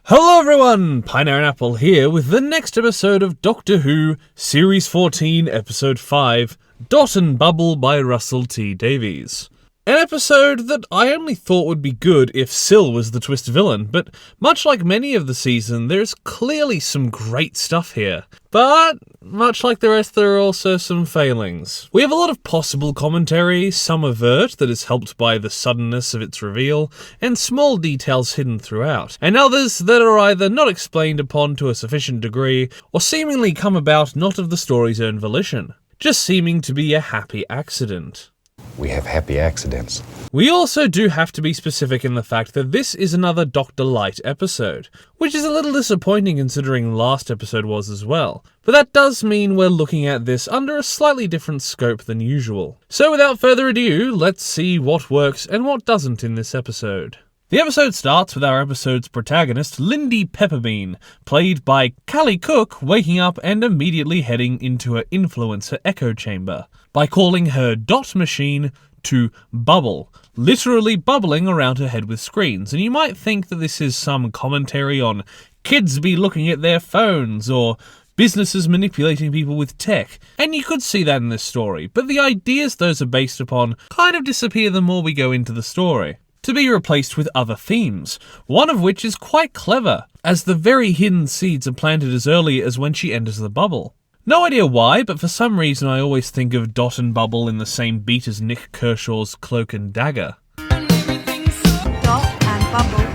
Hello everyone, Pineaaronapple here with the next episode of Doctor Who, Series 14, Episode 5, Dot and Bubble by Russell T Davies. An episode that I only thought would be good if Syl was the twist villain, but much like many of the season, there's clearly some great stuff here. But, much like the rest, there are also some failings. We have a lot of possible commentary, some overt that is helped by the suddenness of its reveal, and small details hidden throughout, and others that are either not explained upon to a sufficient degree, or seemingly come about not of the story's own volition, just seeming to be a happy accident. We have happy accidents. We also do have to be specific in the fact that this is another Dr. Light episode, which is a little disappointing considering last episode was as well. But that does mean we're looking at this under a slightly different scope than usual. So without further ado, let's see what works and what doesn't in this episode. The episode starts with our episode's protagonist, Lindy Pepperbean, played by Callie Cook, waking up and immediately heading into her influencer echo chamber by calling her dot machine to bubble, literally bubbling around her head with screens. And you might think that this is some commentary on kids be looking at their phones or businesses manipulating people with tech, and you could see that in this story, but the ideas those are based upon kind of disappear the more we go into the story, to be replaced with other themes, one of which is quite clever, as the very hidden seeds are planted as early as when she enters the bubble. No idea why, but for some reason I always think of Dot and Bubble in the same beat as Nick Kershaw's Cloak and Dagger. Dot and Bubble.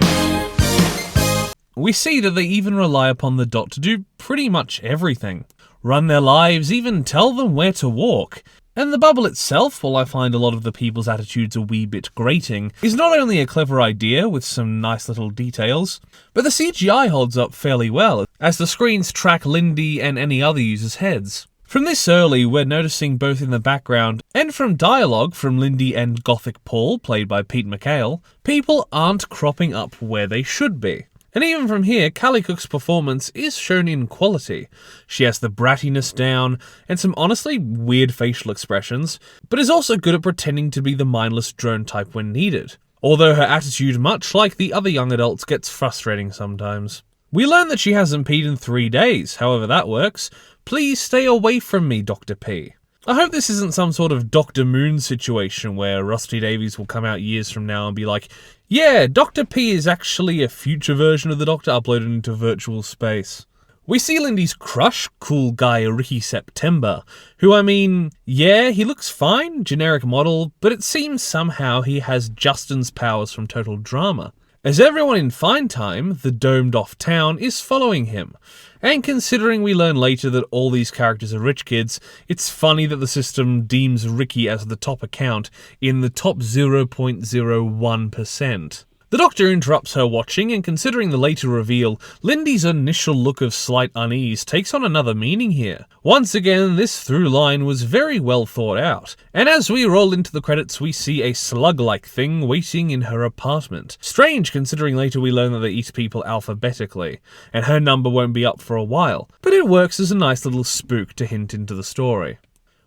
We see that they even rely upon the Dot to do pretty much everything. Run their lives, even tell them where to walk. And the bubble itself, while I find a lot of the people's attitudes a wee bit grating, is not only a clever idea with some nice little details, but the CGI holds up fairly well, as the screens track Lindy and any other users' heads. From this early, we're noticing both in the background, and from dialogue from Lindy and Gothic Paul, played by Pete McHale, people aren't cropping up where they should be. And even from here, Callie Cook's performance is shown in quality. She has the brattiness down, and some honestly weird facial expressions, but is also good at pretending to be the mindless drone type when needed. Although her attitude, much like the other young adults, gets frustrating sometimes. We learn that she hasn't peed in 3 days, however that works. Please stay away from me, Dr. P. I hope this isn't some sort of Dr. Moon situation where Rusty Davies will come out years from now and be like, yeah, Dr. P is actually a future version of the Doctor uploaded into virtual space. We see Lindy's crush, cool guy Ricky September, who yeah, he looks fine, generic model, but it seems somehow he has Justin's powers from Total Drama, as everyone in Fine Time, the domed-off town, is following him. And considering we learn later that all these characters are rich kids, it's funny that the system deems Ricky as the top account in the top 0.01%. The Doctor interrupts her watching, and considering the later reveal, Lindy's initial look of slight unease takes on another meaning here. Once again, this through line was very well thought out, and as we roll into the credits we see a slug-like thing waiting in her apartment. Strange considering later we learn that they eat people alphabetically, and her number won't be up for a while, but it works as a nice little spook to hint into the story.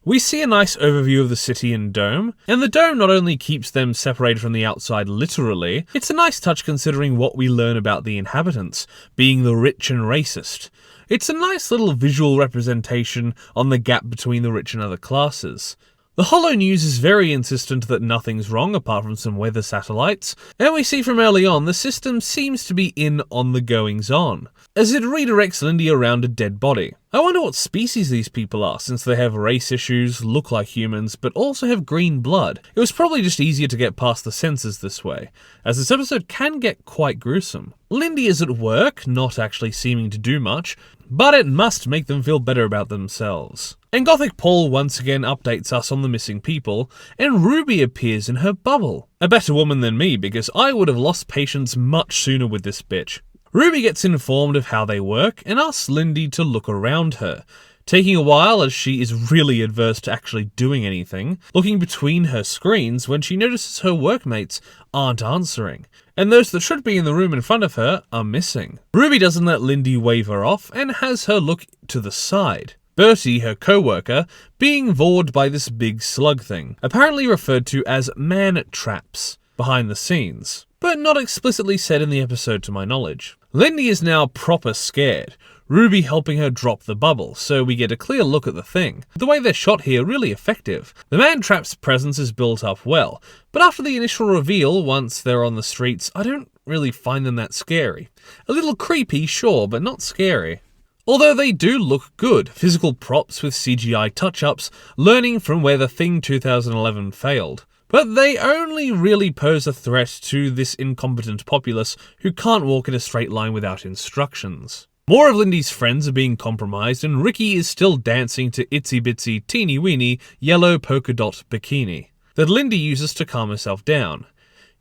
We see a nice overview of the city and dome, and the dome not only keeps them separated from the outside literally, it's a nice touch considering what we learn about the inhabitants, being the rich and racist. It's a nice little visual representation on the gap between the rich and other classes. The Holo News is very insistent that nothing's wrong apart from some weather satellites, and we see from early on the system seems to be in on the goings-on, as it redirects Lindy around a dead body. I wonder what species these people are, since they have race issues, look like humans, but also have green blood. It was probably just easier to get past the censors this way, as this episode can get quite gruesome. Lindy is at work, not actually seeming to do much, but it must make them feel better about themselves. And Gothic Paul once again updates us on the missing people, and Ruby appears in her bubble. A better woman than me, because I would have lost patience much sooner with this bitch. Ruby gets informed of how they work and asks Lindy to look around her, taking a while as she is really adverse to actually doing anything, looking between her screens when she notices her workmates aren't answering, and those that should be in the room in front of her are missing. Ruby doesn't let Lindy wave her off and has her look to the side. Bertie, her co-worker, being vored by this big slug thing, apparently referred to as man-traps, behind the scenes. but not explicitly said in the episode to my knowledge. Lindy is now proper scared, Ruby helping her drop the bubble, so we get a clear look at the thing. The way they're shot here, really effective. The man-trap's presence is built up well, but after the initial reveal, once they're on the streets, I don't really find them that scary. A little creepy, sure, but not scary. Although they do look good, physical props with CGI touch-ups, learning from where the Thing 2011 failed. But they only really pose a threat to this incompetent populace who can't walk in a straight line without instructions. More of Lindy's friends are being compromised, and Ricky is still dancing to Itsy Bitsy Teeny Weeny Yellow Polka Dot Bikini that Lindy uses to calm herself down,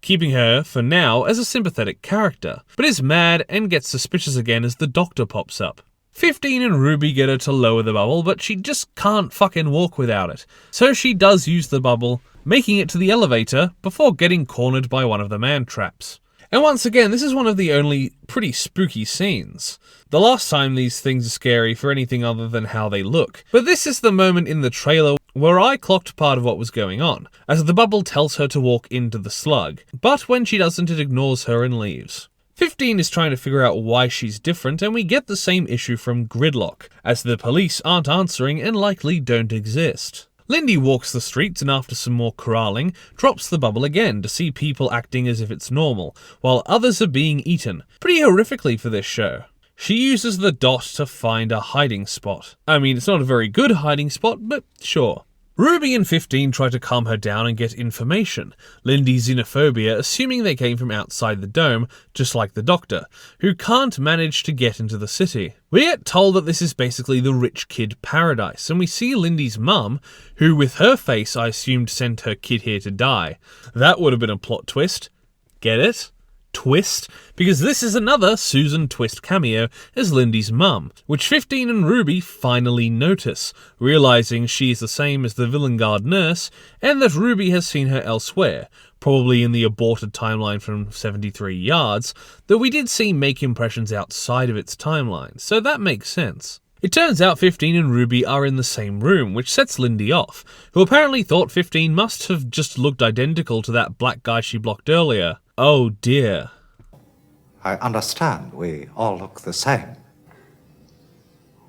keeping her, for now, as a sympathetic character, but is mad and gets suspicious again as the doctor pops up. 15 and Ruby get her to lower the bubble, but she just can't fucking walk without it, so she does use the bubble, making it to the elevator before getting cornered by one of the man-traps. And once again, this is one of the only pretty spooky scenes. The last time these things are scary for anything other than how they look. But this is the moment in the trailer where I clocked part of what was going on, as the bubble tells her to walk into the slug, but when she doesn't, it ignores her and leaves. 15 is trying to figure out why she's different, and we get the same issue from Gridlock, as the police aren't answering and likely don't exist. Lindy walks the streets and after some more corralling, drops the bubble again to see people acting as if it's normal, while others are being eaten, pretty horrifically for this show. She uses the dot to find a hiding spot. I mean, it's not a very good hiding spot, but sure. Ruby and 15 try to calm her down and get information, Lindy's xenophobia assuming they came from outside the dome, just like the Doctor, who can't manage to get into the city. We get told that this is basically the rich kid paradise, and we see Lindy's mum, who with her face I assumed sent her kid here to die. That would have been a plot twist. Get it? Twist, because this is another Susan Twist cameo as Lindy's mum, which 15 and Ruby finally notice, realizing she is the same as the Villengard nurse, and that Ruby has seen her elsewhere, probably in the aborted timeline from 73 yards, though we did see make impressions outside of its timeline, so that makes sense. It turns out 15 and Ruby are in the same room, which sets Lindy off, who apparently thought 15 must have just looked identical to that black guy she blocked earlier. Oh dear. I understand we all look the same.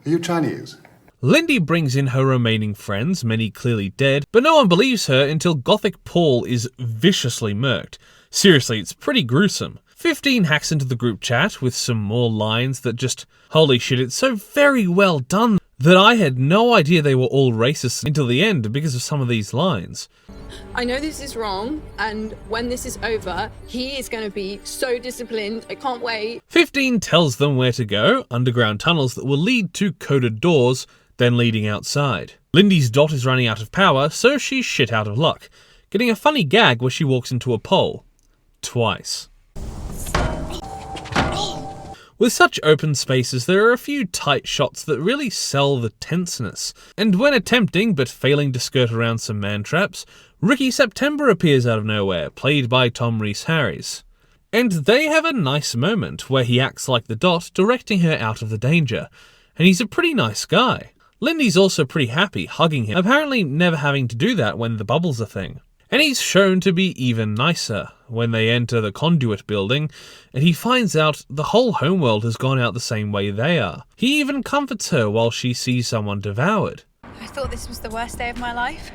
Are you Chinese? Lindy brings in her remaining friends, many clearly dead, but no one believes her until Gothic Paul is viciously murked. Seriously, it's pretty gruesome. 15 hacks into the group chat with some more lines that just, holy shit, it's so very well done that I had no idea they were all racist until the end because of some of these lines. I know this is wrong, and when this is over, he is going to be so disciplined. I can't wait. 15 tells them where to go, underground tunnels that will lead to coded doors, then leading outside. Lindy's dot is running out of power, so she's shit out of luck, getting a funny gag where she walks into a pole. Twice. With such open spaces, there are a few tight shots that really sell the tenseness, and when attempting but failing to skirt around some man-traps, Ricky September appears out of nowhere, played by Tom Rhys-Harris. And they have a nice moment where he acts like the Dot, directing her out of the danger, and he's a pretty nice guy. Lindy's also pretty happy, hugging him, apparently never having to do that when the bubble's a thing. And he's shown to be even nicer when they enter the conduit building, and he finds out the whole homeworld has gone out the same way they are. He even comforts her while she sees someone devoured. I thought this was the worst day of my life,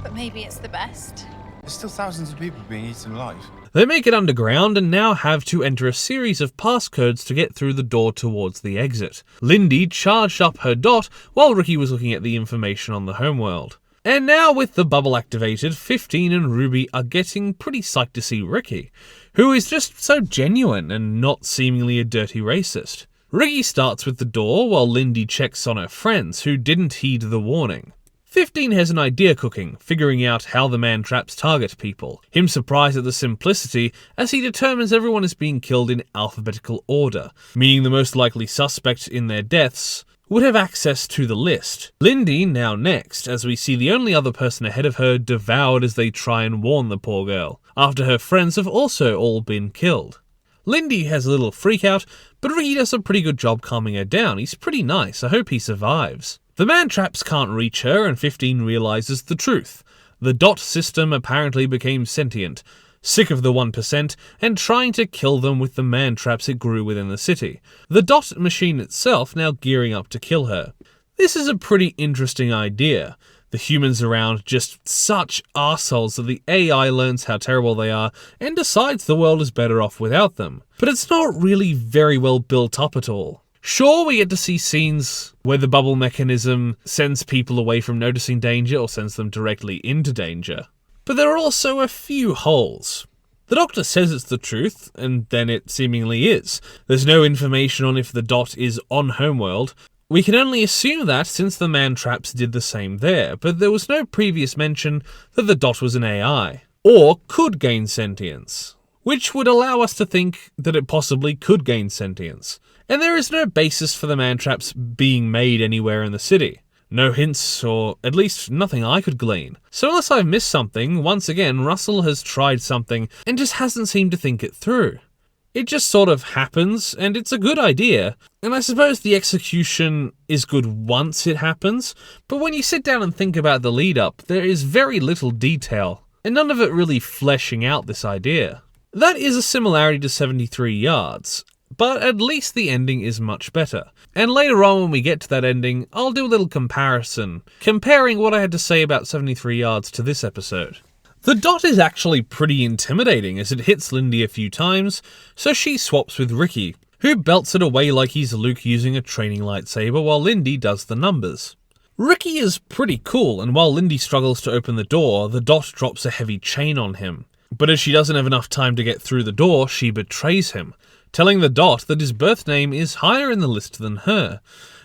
but maybe it's the best. There's still thousands of people being eaten alive. They make it underground and now have to enter a series of passcodes to get through the door towards the exit. Lindy charged up her dot while Ricky was looking at the information on the homeworld. And now with the bubble activated, 15 and Ruby are getting pretty psyched to see Ricky, who is just so genuine and not seemingly a dirty racist. Ricky starts with the door while Lindy checks on her friends who didn't heed the warning. 15 has an idea cooking, figuring out how the man-traps target people, him surprised at the simplicity as he determines everyone is being killed in alphabetical order, meaning the most likely suspect in their deaths would have access to the list. Lindy now next, as we see the only other person ahead of her devoured as they try and warn the poor girl, after her friends have also all been killed. Lindy has a little freak out, but Ricky does a pretty good job calming her down. He's pretty nice, I hope he survives. The man-traps can't reach her and 15 realizes the truth. The dot system apparently became sentient, sick of the 1%, and trying to kill them with the man traps it grew within the city. The dot machine itself now gearing up to kill her. This is a pretty interesting idea. The humans around just such arseholes that the AI learns how terrible they are and decides the world is better off without them. But it's not really very well built up at all. Sure, we get to see scenes where the bubble mechanism sends people away from noticing danger or sends them directly into danger. But there are also a few holes. The Doctor says it's the truth, and then it seemingly is. There's no information on if the dot is on Homeworld. We can only assume that since the man traps did the same there, but there was no previous mention that the dot was an AI, or could gain sentience, which would allow us to think that it possibly could gain sentience. And there is no basis for the man traps being made anywhere in the city. No hints, or at least nothing I could glean. So unless I've missed something, once again, Russell has tried something and just hasn't seemed to think it through. It just sort of happens, and it's a good idea, and I suppose the execution is good once it happens, but when you sit down and think about the lead-up, there is very little detail, and none of it really fleshing out this idea. That is a similarity to 73 Yards, but at least the ending is much better. And later on when we get to that ending, I'll do a little comparison, comparing what I had to say about 73 Yards to this episode. The dot is actually pretty intimidating as it hits Lindy a few times, so she swaps with Ricky, who belts it away like he's Luke using a training lightsaber while Lindy does the numbers. Ricky is pretty cool, and while Lindy struggles to open the door, the dot drops a heavy chain on him. But as she doesn't have enough time to get through the door, she betrays him, telling the dot that his birth name is higher in the list than her.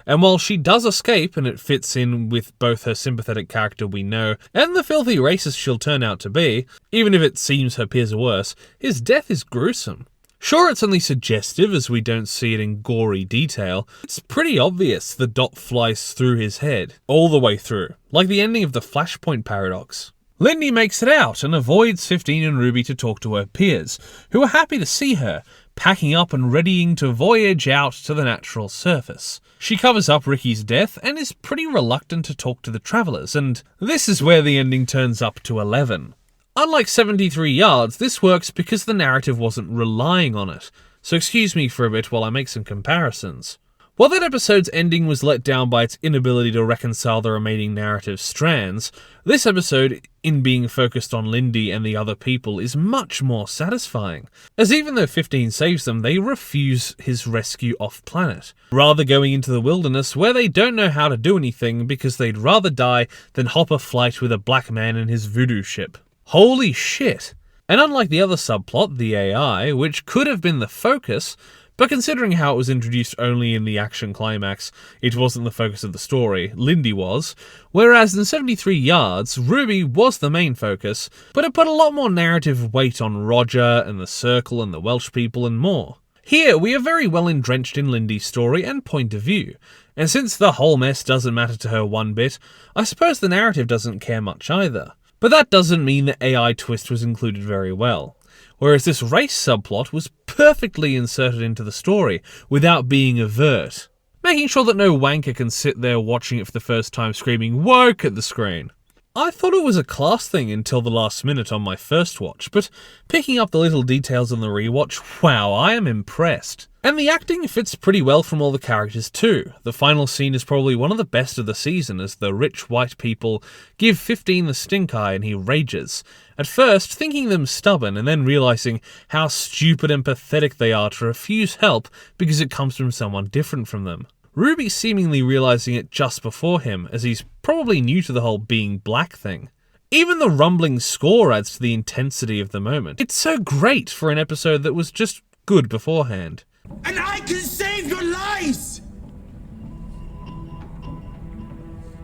And while she does escape, and it fits in with both her sympathetic character we know and the filthy racist she'll turn out to be, even if it seems her peers are worse, his death is gruesome. Sure, it's only suggestive as we don't see it in gory detail. It's pretty obvious the dot flies through his head, all the way through, like the ending of the Flashpoint paradox. Lindy makes it out and avoids 15 and Ruby to talk to her peers, who are happy to see her, packing up and readying to voyage out to the natural surface. She covers up Ricky's death and is pretty reluctant to talk to the travellers, and this is where the ending turns up to 11. Unlike 73 Yards, this works because the narrative wasn't relying on it, so excuse me for a bit while I make some comparisons. While that episode's ending was let down by its inability to reconcile the remaining narrative strands, this episode, in being focused on Lindy and the other people, is much more satisfying, as even though 15 saves them, they refuse his rescue off-planet, rather going into the wilderness where they don't know how to do anything because they'd rather die than hop a flight with a black man in his voodoo ship. Holy shit! And unlike the other subplot, the AI, which could have been the focus, but considering how it was introduced only in the action climax, it wasn't the focus of the story, Lindy was, whereas in 73 Yards, Ruby was the main focus, but it put a lot more narrative weight on Roger and the Circle and the Welsh people and more. Here, we are very well entrenched in Lindy's story and point of view, and since the whole mess doesn't matter to her one bit, I suppose the narrative doesn't care much either. But that doesn't mean the AI twist was included very well. Whereas this race subplot was perfectly inserted into the story without being overt, making sure that no wanker can sit there watching it for the first time screaming "woke" at the screen. I thought it was a class thing until the last minute on my first watch, but picking up the little details on the rewatch, wow, I am impressed. And the acting fits pretty well from all the characters too. The final scene is probably one of the best of the season as the rich white people give 15 the stink eye and he rages. At first, thinking them stubborn and then realising how stupid and pathetic they are to refuse help because it comes from someone different from them. Ruby seemingly realising it just before him, as he's probably new to the whole being black thing. Even the rumbling score adds to the intensity of the moment. It's so great for an episode that was just good beforehand. And I can save your lives!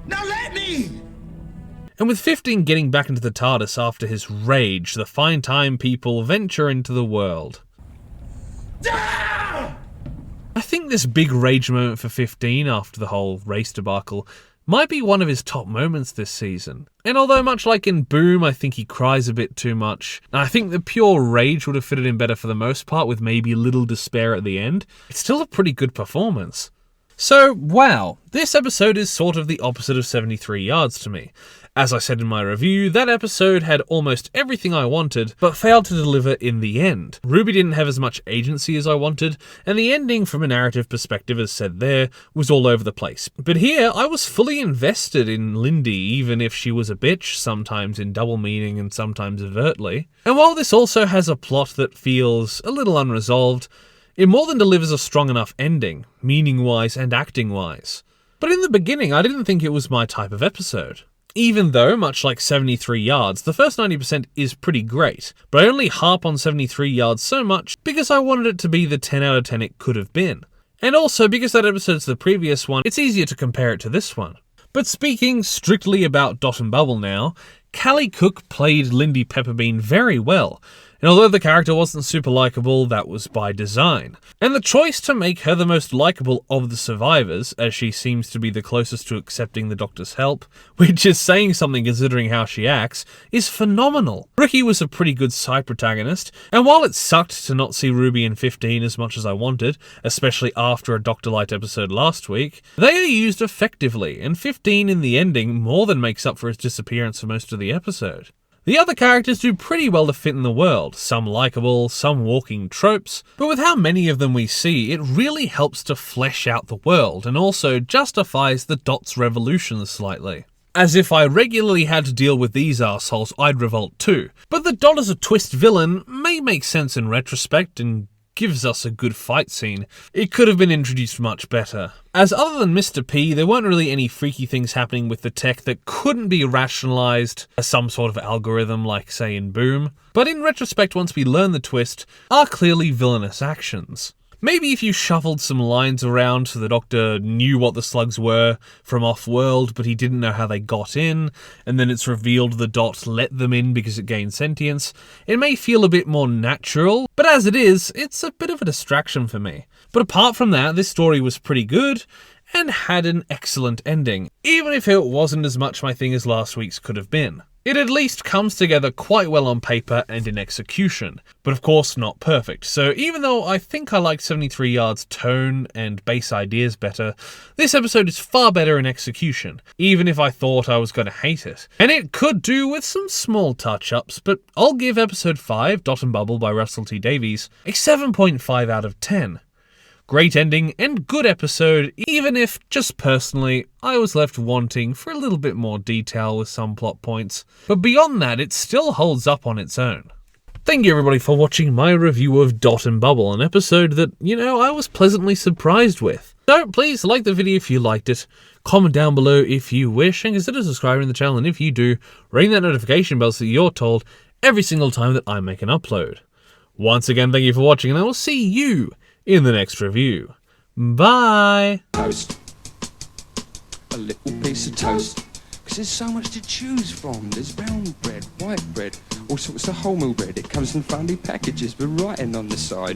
Now let me! And with 15 getting back into the TARDIS after his rage, the Fine Time people venture into the world. Ah! I think this big rage moment for 15 after the whole race debacle might be one of his top moments this season. And although much like in Boom, I think he cries a bit too much, and I think the pure rage would have fitted in better for the most part with maybe a little despair at the end, it's still a pretty good performance. So, wow, this episode is sort of the opposite of 73 Yards to me. As I said in my review, that episode had almost everything I wanted, but failed to deliver in the end. Ruby didn't have as much agency as I wanted, and the ending from a narrative perspective, as said there, was all over the place. But here, I was fully invested in Lindy, even if she was a bitch, sometimes in double meaning and sometimes overtly. And while this also has a plot that feels a little unresolved, it more than delivers a strong enough ending, meaning-wise and acting-wise. But in the beginning, I didn't think it was my type of episode. Even though, much like 73 Yards, the first 90% is pretty great, but I only harp on 73 Yards so much because I wanted it to be the 10 out of 10 it could have been. And also, because that episode's the previous one, it's easier to compare it to this one. But speaking strictly about Dot and Bubble now, Callie Cook played Lindy Pepperbean very well, and although the character wasn't super likeable, that was by design. And the choice to make her the most likeable of the survivors, as she seems to be the closest to accepting the Doctor's help, which is saying something considering how she acts, is phenomenal. Ricky was a pretty good side protagonist, and while it sucked to not see Ruby in 15 as much as I wanted, especially after a Dr. Light episode last week, they are used effectively, and 15 in the ending more than makes up for his disappearance for most of the episode. The other characters do pretty well to fit in the world, some likeable, some walking tropes, but with how many of them we see, it really helps to flesh out the world and also justifies the Dot's revolution slightly. As if I regularly had to deal with these assholes, I'd revolt too. But the Dot as a twist villain may make sense in retrospect and gives us a good fight scene. It could have been introduced much better. As other than Mr. P, there weren't really any freaky things happening with the tech that couldn't be rationalized as some sort of algorithm like, say, in Boom. But in retrospect, once we learn the twist, are clearly villainous actions. Maybe if you shuffled some lines around so the Doctor knew what the slugs were from off-world, but he didn't know how they got in, and then it's revealed the Dot let them in because it gained sentience, it may feel a bit more natural, but as it is, it's a bit of a distraction for me. But apart from that, this story was pretty good, and had an excellent ending, even if it wasn't as much my thing as last week's could have been. It at least comes together quite well on paper and in execution, but of course not perfect, so even though I think I liked 73 Yards' tone and base ideas better, this episode is far better in execution, even if I thought I was going to hate it. And it could do with some small touch-ups, but I'll give episode 5, Dot and Bubble by Russell T Davies, a 7.5 out of 10. Great ending and good episode, even if, just personally, I was left wanting for a little bit more detail with some plot points. But beyond that, it still holds up on its own. Thank you everybody for watching my review of Dot and Bubble, an episode that, I was pleasantly surprised with. So please like the video if you liked it, comment down below if you wish, and consider subscribing to the channel, and if you do, ring that notification bell so that you're told every single time that I make an upload. Once again, thank you for watching, and I will see you in the next review. Bye! Toast. A little piece of toast. Because there's so much to choose from. There's brown bread, white bread, all sorts of wholemeal bread. It comes in funny packages with writing on the side.